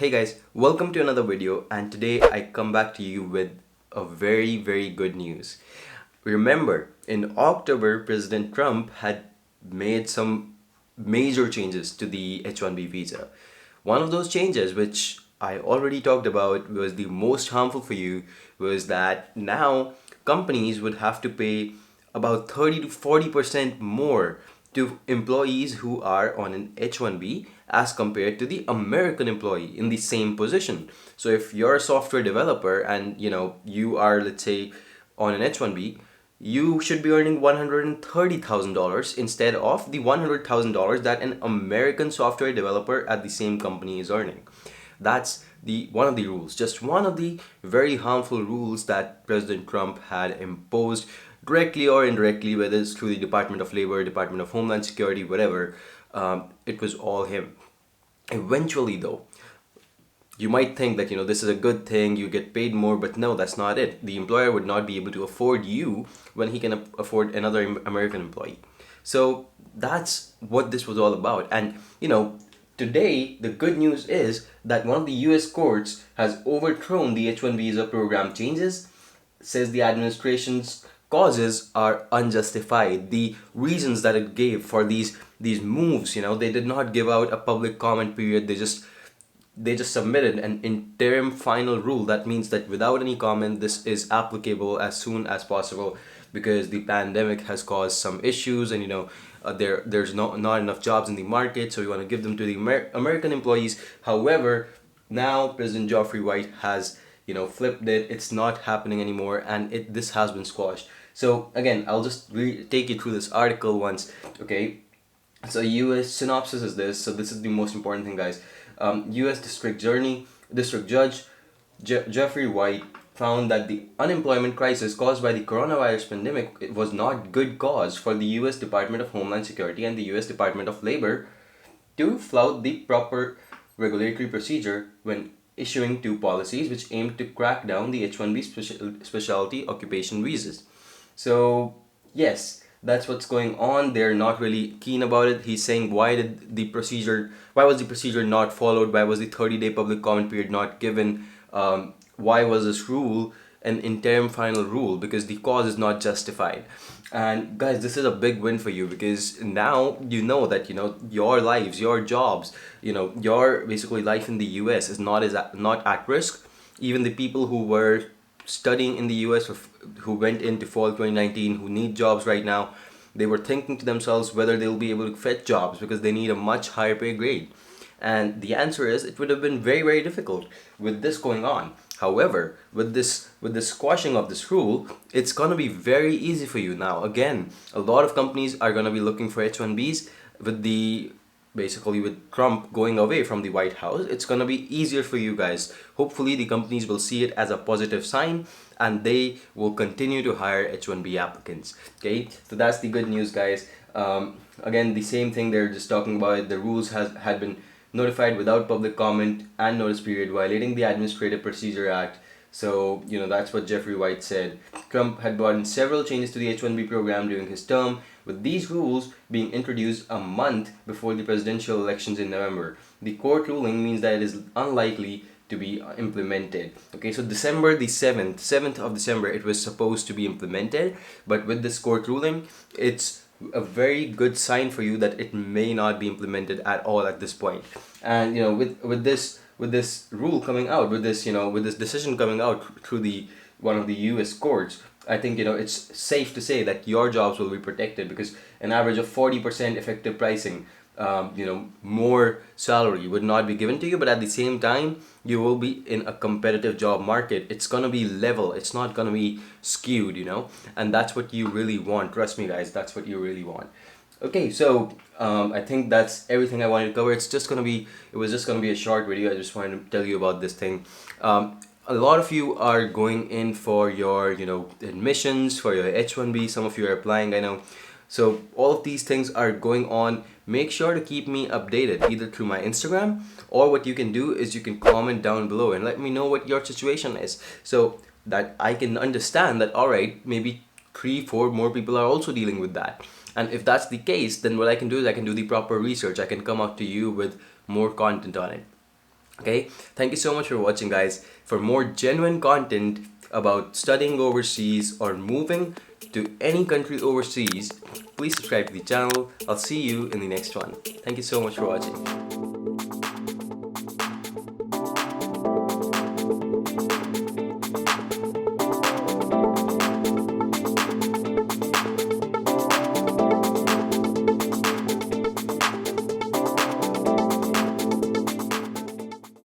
Hey guys, welcome to another video, and today I come back to you with a very good news. Remember, in October, President Trump had made some major changes to the H-1B visa. One of those changes, which I already talked about, was the most harmful for you, was that now companies would have to pay about 30 to 40% more to employees who are on an H1B as compared to the American employee in the same position. So if you're a software developer and you are, let's say, on an H1B, you should be earning $130,000 instead of the $100,000 that an American software developer at the same company is earning. That's the one of the rules, just one of the very harmful rules that President Trump had imposed directly or indirectly, whether it's through the Department of Labor, Department of Homeland Security, whatever. It was all him. Eventually, though, you might think that this is a good thing, you get paid more, but no, that's not it. The employer would not be able to afford you when he can afford another American employee. So that's what this was all about. And today the good news is that one of the US courts has overthrown the H1 visa program changes, says the administration's causes are unjustified. The reasons that it gave for these moves, they did not give out a public comment period. They just submitted an interim final rule. That means that without any comment, this is applicable as soon as possible, because the pandemic has caused some issues, and there's not enough jobs in the market, so we want to give them to the American employees. However, now President Geoffrey White has flipped it. It's not happening anymore, and this has been squashed. So again, I'll just take you through this article once. Okay, so US synopsis is this. So this is the most important thing, guys. US District Judge Jeffrey White found that the unemployment crisis caused by the coronavirus pandemic was not good cause for the US Department of Homeland Security and the US Department of Labor to flout the proper regulatory procedure when issuing two policies which aimed to crack down the H-1B specialty occupation visas. So yes, that's what's going on. They're not really keen about it. He's saying, why was the procedure not followed? Why was the 30-day public comment period not given? Why was this rule an interim final rule? Because the cause is not justified. And guys, this is a big win for you, because now you know that your lives, your jobs, your basically life in the US is not at risk. Even the people who were studying in the US, who went into fall 2019, who need jobs right now, they were thinking to themselves whether they'll be able to fit jobs because they need a much higher pay grade. And the answer is, it would have been very difficult with this going on. However, with this squashing of this rule, it's gonna be very easy for you now. Again, a lot of companies are gonna be looking for H1Bs with Trump going away from the White House. It's gonna be easier for you guys. Hopefully the companies will see it as a positive sign, and they will continue to hire H1B applicants. Okay, so that's the good news, guys. Again, the same thing they're just talking about. The rules had been notified without public comment and notice period, violating the Administrative Procedure Act. So, that's what Jeffrey White said. Trump had brought in several changes to the H-1B program during his term, with these rules being introduced a month before the presidential elections in November. The court ruling means that it is unlikely to be implemented. Okay, so December the 7th of December, it was supposed to be implemented, but with this court ruling, it's a very good sign for you that it may not be implemented at all at this point. And with this rule coming out, with this decision coming out through the one of the US courts, I think it's safe to say that your jobs will be protected, because an average of 40% effective pricing, more salary would not be given to you, but at the same time you will be in a competitive job market. It's gonna be level, it's not gonna be skewed, and that's what you really want. Trust me, guys, that's what you really want. Okay, so I think that's everything I wanted to cover. It was just gonna be a short video. I just wanted to tell you about this thing. A lot of you are going in for your admissions for your H1B. Some of you are applying, I know. So all of these things are going on. Make sure to keep me updated either through my Instagram, or what you can do is you can comment down below and let me know what your situation is, so that I can understand that, alright, maybe 3-4 more people are also dealing with that. And if that's the case, then what I can do is I can do the proper research. I can come out to you with more content on it. Okay, thank you so much for watching, guys. For more genuine content about studying overseas or moving to any country overseas, please subscribe to the channel. I'll see you in the next one. Thank you so much for watching.